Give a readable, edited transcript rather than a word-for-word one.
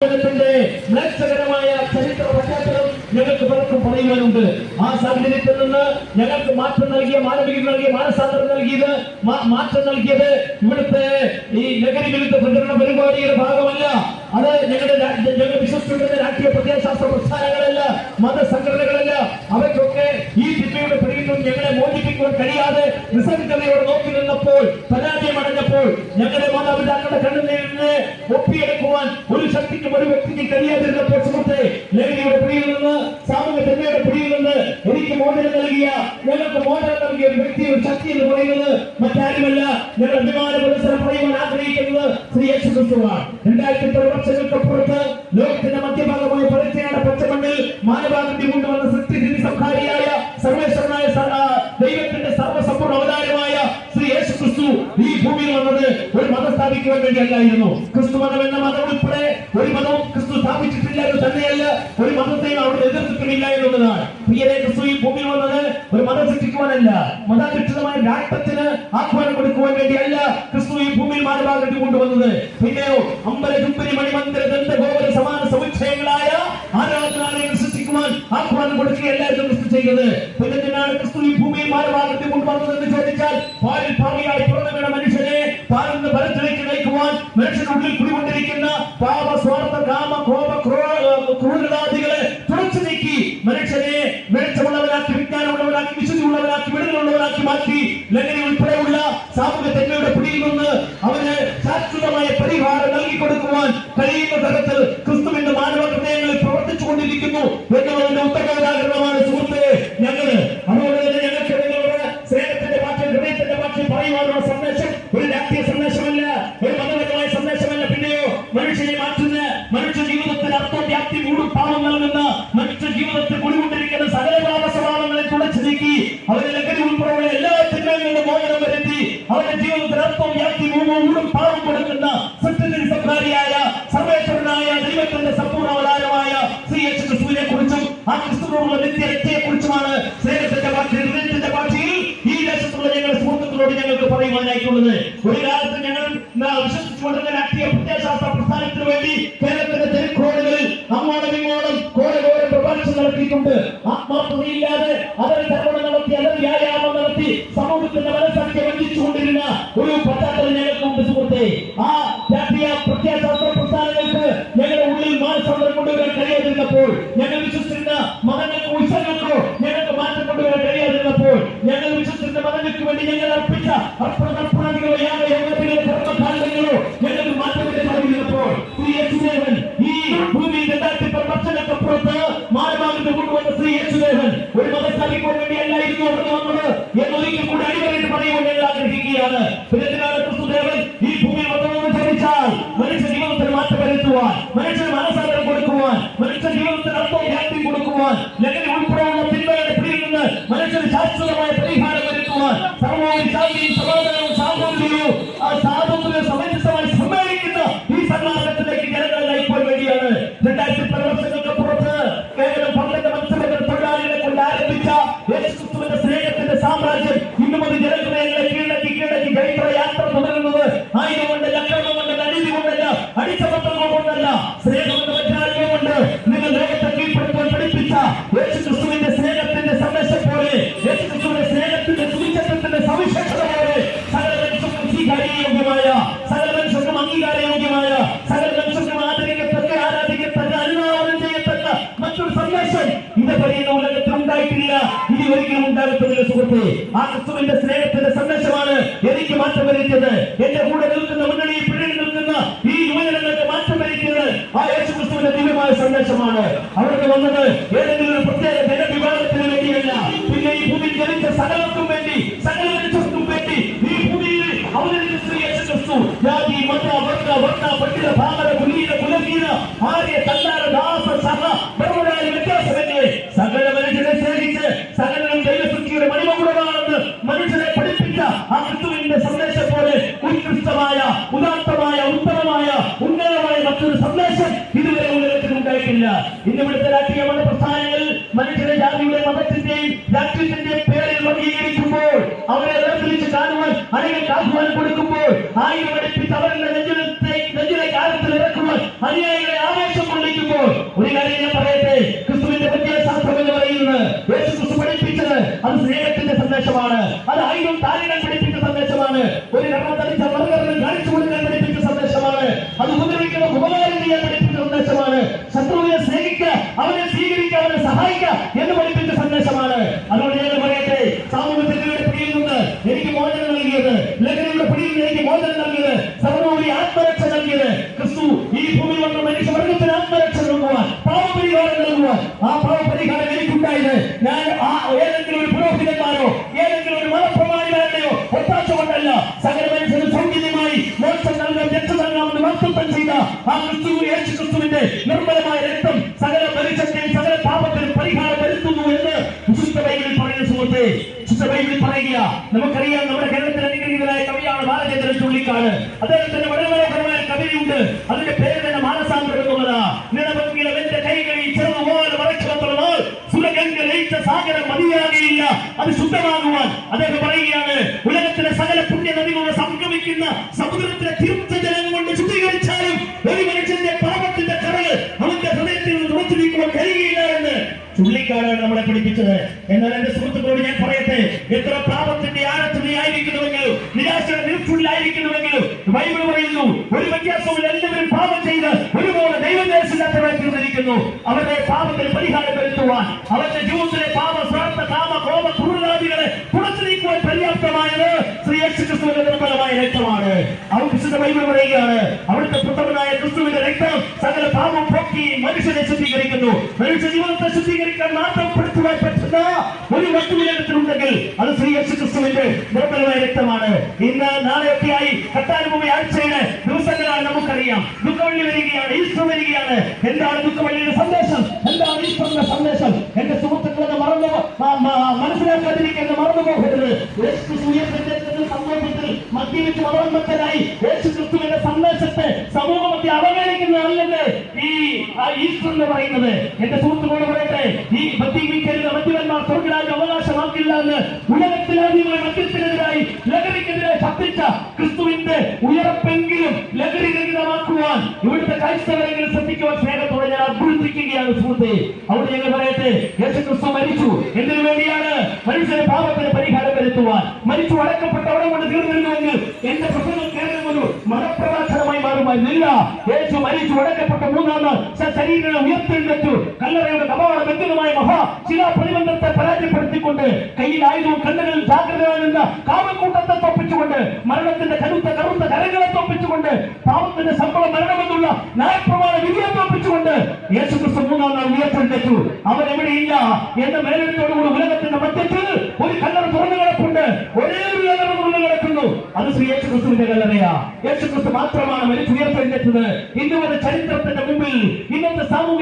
മായ ചരിത്ര പശ്ചാത്തലം ഞങ്ങൾക്ക് പലർക്കും പറയുവാനുണ്ട്. ആ സാഹചര്യത്തിൽ നിന്ന് ഞങ്ങൾക്ക് മാറ്റം നൽകിയ മാനസാന്തരം നൽകിയത് ഇവിടുത്തെ ഈ ലഹരി വിരുദ്ധ പ്രചരണ പരിപാടിയുടെ ഭാഗമല്ല. അത് ഞങ്ങൾ വിശ്വസിക്കുന്ന രാഷ്ട്രീയ പ്രത്യയശാസ്ത്ര പ്രസ്ഥാനങ്ങളല്ല, മതസംഘടനകളല്ല. അവയ്ക്കൊക്കെ ഈ തിന്മയുടെ പിടിയിൽ നിന്നും ഞങ്ങളെ മോചിപ്പിക്കുവാൻ കഴിയാതെ നിസ്സംഗതയോടെ നോക്കി നിന്നപ്പോൾ, പരാജയമടഞ്ഞപ്പോൾ, ഞങ്ങളുടെ മാതാപിതാക്കളുടെ കണ്ണിൽ നിന്ന് ഒപ്പിയെടുക്കുവാൻ ഒരു ശക്തിക്കും ഒരു വ്യക്തിക്കും കഴിയാതിരുന്നപ്പോൾ സുഹൃത്തെ, ലഹരിയുടെ പിടിയിൽ നിന്ന്, സാമൂഹ്യ തിന്മയുടെ പിടിയിൽ നിന്ന് എനിക്ക് മോചനം നൽകിയ, ഞങ്ങൾക്ക് മോചനം നൽകിയ ഒരു വ്യക്തി, ഒരു ശക്തി എന്ന് പറയുന്നത് മറ്റാരുമല്ല, ഞങ്ങൾ അഭിമാന പുരസ്സരം പറയുവാൻ ആഗ്രഹിക്കുന്നത് ശ്രീ യേശു ക്രിസ്തുവാണ്. 2000 വർഷങ്ങൾക്കപ്പുറത്ത് ലോകത്തിന്റെ മധ്യഭാഗമായ പലസ്തീനയുടെ പച്ചമണ്ണിൽ മാനവാകൃതി കൊണ്ടുവന്ന സൃഷ്ടിസ്ഥിതി സംഹാരിയായ സർവേശ്വരനായ ദൈവത്തിന്റെ സർവ്വസമ്പൂർണ്ണ അവതാരമായ ശ്രീ യേശു ക്രിസ്തു ഈ ഭൂമിയിൽ വന്നത് ഒരു മതം സ്ഥാപിക്കുവാൻ വേണ്ടിയല്ലായിരുന്നു. ക്രിസ്തു മതം എന്ന മതം ഉൾപ്പെടെ ഒരു മതവും ക്രിസ്തു സ്ഥാപിച്ചിട്ടില്ല എന്ന് തന്നെയല്ല, ഒരു മതത്തെയും അവിടെ എതിർത്തിട്ടില്ല എന്നുള്ളതാണ്. പ്രിയരെ, ക്രിസ്തു ഈ ഭൂമിയിൽ വന്നത് ഒരു മതം സൃഷ്ടിക്കുവാനല്ല, മതാധിഷ്ഠിതമായ രാഷ്ട്രത്തിന് ആഹ്വാനം കൊടുക്കുവാൻ വേണ്ടിയല്ല ക്രിസ്തു ഈ ഭൂമിയിൽ മാനവാകൃതി കൊണ്ടുവന്നത്. പിന്നെയോ അമ്പലകുമ്പരി മണിമന്ദിര ദന്തഗോപുര സമാന സമുച്ചയങ്ങളായ ആരാധനാലയങ്ങൾ സൃഷ്ടിക്കുവാൻ ആഹ്വാനം കൊടുക്കുകയല്ലായിരുന്നു ക്രിസ്തു ചെയ്തത്. പിന്നെന്തിനാണ് ക്രിസ്തു ഈ ഭൂമിയിൽ മാനവാകൃതി കൊണ്ടുവന്നതെന്ന് ചോദിച്ചാൽ, പാലിൽ ഭാവിയായി പിറന്നു വീണ മനുഷ്യനെ താഴ്ന്ന ബലത്തിലേക്ക് നയിക്കുവാൻ, മനുഷ്യനുള്ളിൽ കുടികൊണ്ടിരിക്കുന്ന പാപ, സ്വാർത്ഥ, കാമ, കോപ, ക്രൂരതാദികളെ തുടച്ചു നീക്കി മനുഷ്യനെ വെളിച്ചമുള്ളവരാക്കി, വിജ്ഞാനമുള്ളവരാക്കി, വിശുദ്ധിയുള്ളവരാക്കി, വിടുതലുള്ളവരാക്കി മാറ്റി ലഹരി ഉൾപ്പെടെയുള്ള സാമൂഹ്യ തിന്മയുടെ പിടിയിൽ നിന്ന് അവന് ശാശ്വതമായ പരിഹാരം നൽകി കൊടുക്കുവാൻ കഴിയുന്ന തരത്തിൽ ക്രിസ്തുവിന്റെ മാനവ ഹൃദയങ്ങളിൽ പ്രവർത്തിച്ചു കൊണ്ടിരിക്കുന്നു എന്നുള്ളതിന്റെ ഉത്തരവാദമാണ് സുഹൃത്തെ ഞങ്ങള്. അതുകൊണ്ട് തന്നെ ഞങ്ങൾക്ക് നിങ്ങളുടെ സ്നേഹത്തിന്റെ ഭാഷ, ഹൃദയത്തിന്റെ ഭാഷ പറയുവാനുള്ള സന്ദേശം ഒരു രാഷ്ട്രീയ സന്ദേശമല്ല, ഒരു മതപരമായ സന്ദേശമല്ല. പിന്നെയോ മനുഷ്യനെ മാറ്റുന്ന, മനുഷ്യ ജീവിതത്തിന് അർത്ഥം, വ്യാപ്തി, മൂടും പാവം നൽകുന്ന, മനുഷ്യ ജീവിതത്തിൽ കുടികൊണ്ടിരിക്കുന്ന സകല പാപ സ്വഭാവങ്ങളെ തുടച്ചു നീക്കി അവരുടെ ലഹരി ഉൾപ്പെടെയുള്ള എല്ലാ തിന്മകളിലും മോചനം വരുത്തി അവരുടെ ജീവിതത്തിൽ അർത്ഥം, വ്യാപ്തി, മൂടും പാവം കൊടുക്കുന്ന സത്യത്തിന് സംഹാരിയായ സർവേശ്വരനായ ദൈവത്തിന്റെ സമ്പൂർണ്ണ അവതാരമായ ശ്രീ യേശു ക്രിസ്തുവിനെ കുറിച്ചും ആ ക്രിസ്തുവിനുള്ള നിത്യരക്ഷയെ കുറിച്ചുമാണ് സ്നേഹത്തിന്റെ ഭാഷയിൽ, ഹൃദയത്തിന്റെ ഭാഷയിൽ ഈ ദേശത്തുള്ള ഞങ്ങളുടെ സുഹൃത്തുക്കളോട് ഞങ്ങൾക്ക് പറയുവാനായിട്ടുള്ളത്. ഒരു കാലത്ത് ഞങ്ങൾ വിശ്വസിച്ചുകൊണ്ടിരുന്ന രാഷ്ട്രീയ പ്രത്യയശാസ്ത്ര പ്രസ്ഥാനത്തിന് വേണ്ടി കേരളത്തിന്റെ തെരുക്കോടുകളിൽ അങ്ങോളം ഇങ്ങോളം കോടകോരം പ്രഭാഷണം നടത്തിയിട്ടുണ്ട്. ആത്മാർത്ഥതയില്ലാതെ അതിൽ തർപ്പണം നടത്തി, അതിൽ വ്യായാമം നടത്തി സമൂഹത്തിന്റെ മനസ്സൊക്കെ വഞ്ചിച്ചുകൊണ്ടിരുന്ന ഒരു പശ്ചാത്തലം ഞങ്ങൾക്കുണ്ട് സുഹൃത്തെ. ആ രാഷ്ട്രീയ പ്രത്യയശാസ്ത്ര പ്രസ്ഥാനങ്ങൾക്ക് ഞങ്ങളുടെ ഉള്ളിൽ മാനസാന്തരം കൊണ്ടുവരാൻ കഴിയാതിരുന്നപ്പോൾ, ഞങ്ങൾ വിശ്വസിച്ചിരുന്ന മതങ്ങൾക്കോ ഉത്സവങ്ങൾക്കോ ഞങ്ങൾക്ക് മാറ്റം കൊണ്ടുവരാൻ കഴിയാതിരുന്നപ്പോൾ, ഞങ്ങൾ വിശ്വസിച്ചിരുന്ന മതങ്ങൾക്ക് വേണ്ടി ഞങ്ങൾ അർപ്പിച്ച അർപ്പണങ്ങളോ യാഗയോഗങ്ങളോ കർമ്മകാണ്ഡങ്ങളോ ഞങ്ങൾക്ക് മാറ്റം വരുന്നപ്പോൾ ശ്രീ യേശുദേവൻ ഈ ഭൂമിയിൽ 2000 വർഷങ്ങൾക്കപ്പുറത്ത് മാനവാകൃതി കൊണ്ടുവന്ന ശ്രീ യേശുദേവൻ ഒരു മതം സ്ഥാപിക്കാൻ വേണ്ടിയല്ലായിരുന്നു അവിടെ വന്നത് എന്നൊരിക്കൽ കൂടി അടിവരയിട്ട് പറയുവാൻ ഞങ്ങൾ ആഗ്രഹിക്കുകയാണ്. പിന്നെന്തിനാണ് ക്രിസ്തുദേവൻ ഈ ഭൂമിയിൽ വന്നതെന്ന് ചോദിച്ചാൽ, മനുഷ്യ ജീവിതത്തിൽ മാറ്റം വരുത്തുവാൻ, മനുഷ്യന് മനസ്സാന്തരം കൊടുക്കുവാൻ, മനുഷ്യ ജീവിതത്തിന് അർത്ഥം, വ്യാപ്തി കൊടുക്കുവാൻ, ലഹരി ഉൾപ്പെടെയുള്ള തിന്മയുടെ പിടിയിൽ നിന്ന് മനുഷ്യന് ശാശ്വതമായ പരിഹാരം വരുത്തുവാൻ, സർവ്വവും ശാന്തിയും സമാധാനവും സാമൂഹികവും സ്വാതന്ത്ര്യവും സമഞ്ജസമായി സമ്മേളിക്കുന്ന ഈ സന്മാർഗത്തിലേക്ക് ജനങ്ങളെ നയിക്കാൻ വേണ്ടിയാണ് 2000 വർഷങ്ങൾക്കപ്പുറത്ത് കേവലം 12 മത്സരങ്ങൾ തൊഴിലാളികളെ കൊണ്ട് ആരംഭിച്ച യേശുക്രിസ്തുവിന്റെ സ്നേഹത്തിന്റെ സാമ്രാജ്യം ഇന്നും അത് ജനഹൃദയങ്ങളെ കീഴടക്കി ജൈത്രയാത്ര തുടരുന്നത്. ആയുധം കൊണ്ടല്ല, അക്രമം കൊണ്ടല്ല, അനീതി കൊണ്ടല്ല, അടിച്ചമർത്തങ്ങൾ കൊണ്ടല്ല, സ്നേഹമെന്ന് മറ്റാരെയും കൊണ്ട് നിങ്ങൾ ലോകത്തെ കീഴ്പ്പെടുത്താൻ പഠിപ്പിച്ച യേശുക്രിസ്തുവിന്റെ സ്നേഹത്തിന്റെ സന്ദേശം പോലെ, യേശുക്രിസ്തുവിന്റെ സ്നേഹത്തിന്റെ സുവിശേഷത്തിന്റെ സവിശേഷത പോലെ സകല മനുഷ്യർക്കും സ്വീകാര്യയോഗ്യമായ, സകല മനുഷ്യർക്കും അംഗീകാരയോഗ്യമായ, സകല മനുഷ്യർക്കും ആദരിക്കത്തക്ക, ആരാധിക്കത്തക്ക, അനുവാദം ചെയ്യത്തക്ക മറ്റൊരു സന്ദേശം ഇതുവരെ ഉലകത്തിൽ ഉണ്ടായിട്ടില്ല, ഇനി ഒരിക്കലും ഉണ്ടാകത്തില്ല സുഹൃത്തെ. ആ ക്രിസ്തുവിന്റെ സ്നേഹത്തിന്റെ സന്ദേശമാണ് എനിക്ക് മാറ്റം വരുത്തിയത്. എന്റെ കൂടെ നിൽക്കുന്ന, മുന്നണിയിൽ പിഴയിൽ നിൽക്കുന്ന ഈ യുവജനങ്ങൾക്ക് മാറ്റം വരുത്തിയത് ആ യേശു ക്രിസ്തുവിന്റെ ദിവ്യമായ സന്ദേശമാണ്. അവർക്ക് വന്നത് ഏതെങ്കിലും ഒരു പ്രത്യേക ജനവിഭാഗത്തിന് വേണ്ടിയല്ല, പിന്നെ ഈ ഭൂമിയിൽ ജനിച്ച സകലർക്കും വേണ്ടി, സകല മനുഷ്യർക്കും വേണ്ടി ഈ ഭൂമിയിൽ അവതരിച്ച ശ്രീ യേശു ക്രിസ്തു ജാതി, മത, വർണ്ണ, പണ്ഡിത, ഭാമര, കുലീന, കുലകീന, ആര്യ, കല്ലാര, ദാസ, സഹ, ബഹുരായ വ്യത്യാസമല്ലേ സകല മനുഷ്യരെ സ്നേഹിച്ച് സകലരും ദൈവസൃഷ്ടിയുടെ മണിമകുടമാണെന്ന് മനുഷ്യരെ പഠിപ്പിച്ച ആ ക്രിസ്തുവിന്റെ സന്ദേശം പോലെ ഉത്കൃഷ്ടമായ, ഉദാത്തമായ, ഉത്തമമായ, ഉന്നതമായ മറ്റൊരു സന്ദേശം ഇതുവരെ ഉലകത്തിൽ ഉണ്ടായിട്ടില്ല. ഇന്ന് ഇവിടുത്തെ രാഷ്ട്രീയ മതപ്രസ്ഥാനങ്ങളിൽ മനുഷ്യരെ ജാതിയുടെ, മതത്തിന്റെയും രാഷ്ട്രീയത്തിന്റെയും പേരിൽ വർഗീകരിക്കുമ്പോൾ, അവരെ വേർതിരിച്ച് കാണുവാൻ അനേകം ആഹ്വാനം കൊടുക്കുമ്പോൾ, ആയിരം അടുപ്പിച്ച് അവരുടെ നെഞ്ചിലേക്ക് ആഴത്തിൽ ഇറക്കുവാൻ അനുയായികളെ ആവേശം കൊള്ളിക്കുമ്പോൾ ഒരു കാര്യം ഞാൻ പറയട്ടെ, ക്രിസ്തുവിന്റെ പ്രത്യയശാസ്ത്രം എന്ന് പറയുന്നത് യേശു ക്രിസ്തു പഠിപ്പിച്ചത് അത് സ്നേഹത്തിന്റെ സന്ദേശമാണ്. അത് ആയിരം താലികൾ പഠിപ്പിച്ച സന്ദേശമാണ്. ഒരു കർമ്മത്തടിച്ച മറുകരണം കാണിച്ചു കൊടുക്കാൻ പഠിപ്പിച്ച സന്ദേശമാണ്. അത് ഉപദ്രവിക്കുന്ന ഉപകാരം ചെയ്യാൻ പഠിപ്പിച്ച സന്ദേശമാണ്. ശത്രുവിനെ സ്നേഹിക്കുക, അവനെ സ്വീകരിക്കുക, അവനെ സഹായിക്കുക എന്ന് പഠിപ്പിച്ച സന്ദേശമാണ്. അതുകൊണ്ട് ഞാൻ പറയട്ടെ, സാമൂഹ്യത്തിന്റെ പിടിയിൽ നിന്ന് എനിക്ക് മോചനം നൽകിയത്, ലഹരിയുടെ പിടിയിൽ നിന്ന് എനിക്ക് മോചനം നൽകിയത്, സർവ്വോപരി ആത്മരക്ഷ നൽകിയത് ക്രിസ്തു ഈ ഭൂമിയിൽ വന്ന മനുഷ്യവർഗത്തിന് ആത്മരക്ഷ നൽകുവാൻ, പാവപരിഹാരം നൽകുവാൻ. ആ പാവപരിഹാരം എനിക്കുണ്ടായത് ഞാൻ ഏതെങ്കിലും ഒരു പുരോഹിതന്മാരോ ഏതെങ്കിലും ഒരു മതപ്രമാണിമാരുടെയോ ഒത്താശ കൊണ്ടല്ല. സകല മനുഷ്യന് സൗജന്യമായി മോക്ഷം നൽകാൻ, രക്ഷ നൽകാമെന്ന് വാഗ്ദത്തം ചെയ്ത ആ ക്രിസ്തു, യേശു ക്രിസ്തുവിന്റെ നിർമ്മലമായ രക്തം സകല മനുഷ്യത്തെയും സകല പാപത്തിനും പരിഹാരം വരുത്തുന്നു എന്ന് വിശുദ്ധ ബൈബിളിൽ പറയുന്ന സുഹൃത്തെ, വിശുദ്ധ ബൈബിളിൽ പറയുക. നമുക്കറിയാം, നമ്മുടെ കേരളത്തിൽ അനുഗ്രഹീതനായ കവിയാണ് ബാലചന്ദ്രൻ ചുള്ളിക്കാട്. അദ്ദേഹത്തിന്റെ വളരെ മനോഹരമായ കവിതയുണ്ട്. അതിന്റെ പേര് തന്നെ മാനസാന്തരം എന്നുള്ളതാ. നിലവെങ്കിലും എന്റെ കൈകളിൽ ചെറുതുപോലെ മറച്ചുകൊണ്ടുള്ളതാൽ സുരഗംഗ ലയിച്ച സാഗരം മതിയാകയില്ല അത് ശുദ്ധമാകുവാൻ. അദ്ദേഹം പറയുകയാണ്, ഉലകത്തിലെ സകല പുണ്യ നദികളുടെ സംഗമിക്കുന്ന സമുദ്രത്തിലെ തീർത്ഥജലം കൊണ്ട് ശുദ്ധീകരിച്ചാലും ഒരു മനുഷ്യന്റെ പാപത്തിന്റെ കറകൾ അവന്റെ ഹൃദയത്തിൽ നിന്ന് തുടച്ചു നീക്കുവാൻ കഴിയുകയില്ല എന്ന് ചുള്ളിക്കാടാണ് നമ്മളെ പഠിപ്പിച്ചത്. എന്നാൽ എന്റെ സുഹൃത്തുക്കളോട് ഞാൻ പറയട്ടെ, എത്ര പാപത്തിന്റെ ആഴത്തിൽ നീ ആയിരിക്കുന്നുവെങ്കിലും, നിരാശയുടെ നിൽപ്പുള്ളിലായിരിക്കുന്നുവെങ്കിലും, ബൈബിൾ പറയുന്നു ഒരു വ്യത്യാസവും എല്ലാവരും പാപം ചെയ്ത് ഒരുപോലെ ദൈവദേശില്ലാത്തവരായി തീർന്നിരിക്കുന്നു. അവരുടെ പാപത്തിന് പരിഹാരം വരുത്തുവാൻ, അവരുടെ ജീവിതത്തിലെ പാപ, സ്വാർത്ഥ, കാമ, കോപ, ക്രൂരതാദികളെ തുടച്ചു നീക്കുവാൻ പര്യാപ്തമായത് ശ്രീ യേശു ക്രിസ്തുവിന്റെ നിർമ്മലമായ രക്തമാണ്. അവൻ വിശുദ്ധ ബൈബിൾ പറയുകയാണ്, അവിടുത്തെ പുത്രനായ ക്രിസ്തുവിന്റെ രക്തം സകല പാപം പോക്കി മനുഷ്യനെ ശുദ്ധീകരിക്കുന്നു. മനുഷ്യ ജീവിതത്തെ ശുദ്ധീകരിക്കാൻ മാറ്റപ്പെടുത്തുവാൻ പറ്റുന്ന ഒരു വസ്തുവിനകത്തിലുണ്ടെങ്കിൽ അത് ശ്രീ യേശു ക്രിസ്തുവിന്റെ നിർമ്മലമായ രക്തമാണ്. ഇന്ന് നാളെയൊക്കെയായി കത്താനുഭൂമി ആഴ്ചയുടെ ദിവസങ്ങളാണ്. നമുക്കറിയാം, ദുഃഖവള്ളി വരികയാണ്, ഈസ്റ്റർ വരികയാണ്. എന്താണ് ദുഃഖവള്ളിയുടെ സന്ദേശം? എന്താണ് ഈസ്റ്ററിന്റെ സന്ദേശം? എന്റെ സുഹൃത്തുക്കളെ മനസ്സിലാക്കാതിരിക്കുന്ന മറന്നു പോകരുത്. യേശു ക്രിസ്തു സന്ദേശത്തിൽ മദ്യപിച്ച് മതോന്മത്തനായി യേശു ക്രിസ്തുവിന്റെ സന്ദേശത്തെ സമൂഹത്തെ അവഗണിക്കുന്നതല്ലെന്ന് ഈ ഈസ്റ്റർ എന്ന് പറയുന്നത്. എന്റെ സുഹൃത്തുക്കളോട് പറയട്ടെ, ഈ മദ്യപിക്കരുത്, മദ്യപന്മാർ സ്വർഗ്ഗരാജ്യം അവകാശമാക്കില്ല എന്ന് ഉലകത്തിലാദ്യമായി മദ്യത്തിനെതിരായി, ലഹരിക്കെതിരായി ശബ്ദിച്ച ക്രിസ്തുവിന്റെ ഉയർപ്പെങ്കിലും ലഹരി രഹിതമാക്കുവാൻ ഇവിടുത്തെ ക്രൈസ്തവരെങ്കിലും ശ്രദ്ധിക്കുവാൻ സ്നേഹത്തോടെ ഞാൻ അഭ്യർത്ഥിക്കുകയാണ് സുഹൃത്തെ. അവിടെ ഞങ്ങൾ പറയട്ടെ, യേശു ക്രിസ്തു മരിച്ചു. എന്തിനു വേണ്ടിയാണ്? മനുഷ്യന്റെ പാപത്തിന് പരിഹാരം വരുത്തുവാൻ. മരിച്ചു അടക്കപ്പെട്ടവിടെ കൊണ്ട് തീർന്നിരുന്നുവെങ്കിൽ എന്റെ പ്രസംഗം കേരളം ഒരു മതപ്രവാചനമായി മാറുമായിരുന്നില്ല. യേശു മരിച്ചു അടക്കപ്പെട്ട മൂന്നാം നാൾ ശരീരം ഉയർത്തെഴുന്നേറ്റു. കല്ലറയുടെ കവാട വ്യക്തമായ മഹാ ശിലാപ്രതിബന്ധത്തെ പരാജയപ്പെടുത്തിക്കൊണ്ട്, കയ്യിൽ ആയുധവും കണ്ണുകളിൽ ജാഗ്രതയായി നിന്ന കാവൽക്കൂട്ടത്തെ തോപ്പിച്ചുകൊണ്ട്, മരണത്തിന്റെ കരുത്ത കറുത്ത കരങ്ങളെ തോപ്പിച്ചുകൊണ്ട്, പാപത്തിന്റെ ശമ്പളം മരണമെന്നുള്ള ന്യായപ്രമാണ വിധിയെ തോപ്പിച്ചുകൊണ്ട് യേശു ക്രിസ്തു മൂന്നാം നാൾ ഉയർത്തെഴുന്നേറ്റു. അവൻ എവിടെയില്ല എന്ന മേലെടുത്തോടുകൂടി ഉലകത്തിന്റെ മധ്യത്തിൽ ഒരു കല്ലറ തുറന്നു കിടപ്പുണ്ട്. ഒരേ ഒരു കല്ലറ തുറന്നു കിടക്കുന്നു. അത് ശ്രീ യേശു ക്രിസ്തുവിന്റെ കല്ലറയാ. യേശു ക്രിസ്തു മാത്രമാണ് മരിച്ചു ഉയർത്തെഴുന്നേറ്റത്. ഇന്നുവരെ ചരിത്രത്തിന്റെ മുമ്പിൽ ഇന്നത്തെ സാമൂഹിക